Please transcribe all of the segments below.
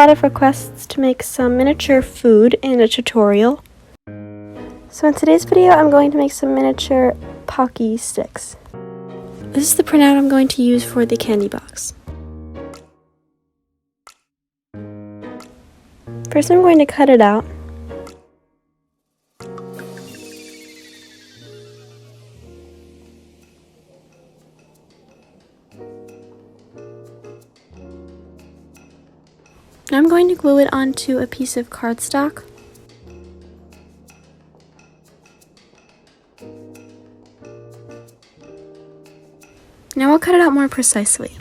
lot of requests to make some miniature food in a tutorial. So in today's video, I'm going to make some miniature pocky sticks. This is the printout I'm going to use for the candy box. First, I'm going to cut it out. Now I'm going to glue it onto a piece of cardstock. Now I'll cut it out more precisely.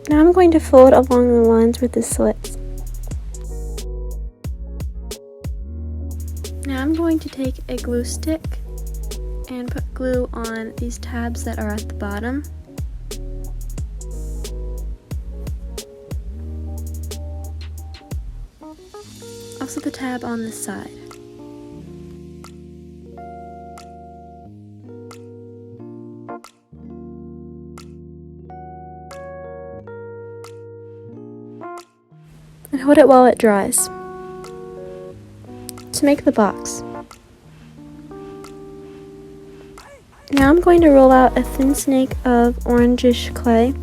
Now I'm going to fold along the lines with the slits. Now I'm going to take a glue stick and put glue on these tabs that are at the bottom. Also the tab on the side. And hold it while it dries. To make the box. Now I'm going to roll out a thin snake of orangish clay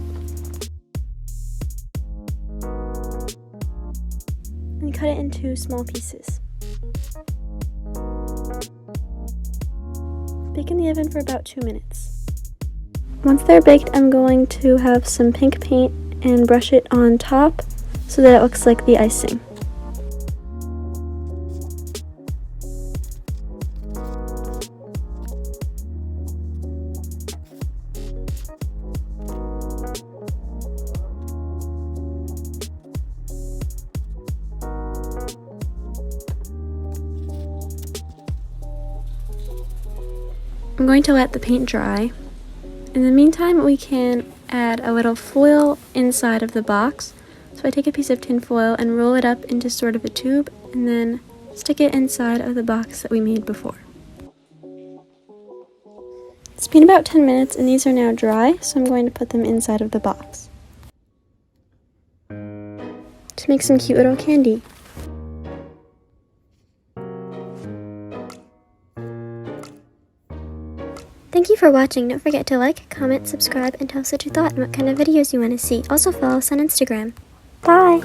and cut it into small pieces. Bake in the oven for about 2 minutes. Once they're baked, I'm going to have some pink paint and brush it on top so that it looks like the icing. I'm going to let the paint dry. In the meantime, we can add a little foil inside of the box. So I take a piece of tin foil and roll it up into sort of a tube and then stick it inside of the box that we made before. It's been about 10 minutes and these are now dry, so I'm going to put them inside of the box to make some cute little candy. Thank you for watching. Don't forget to like, comment, subscribe, and tell us what you thought and what kind of videos you want to see. Also follow us on Instagram. Bye!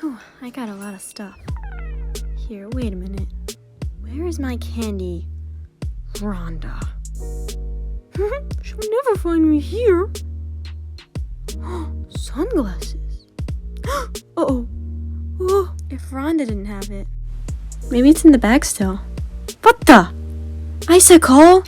Oh, I got a lot of stuff. Here, wait a minute. Where is my candy? Rhonda. She'll never find me here. Sunglasses. Uh-oh. Oh, if Rhonda didn't have it. Maybe it's in the bag still. What the? Icicle?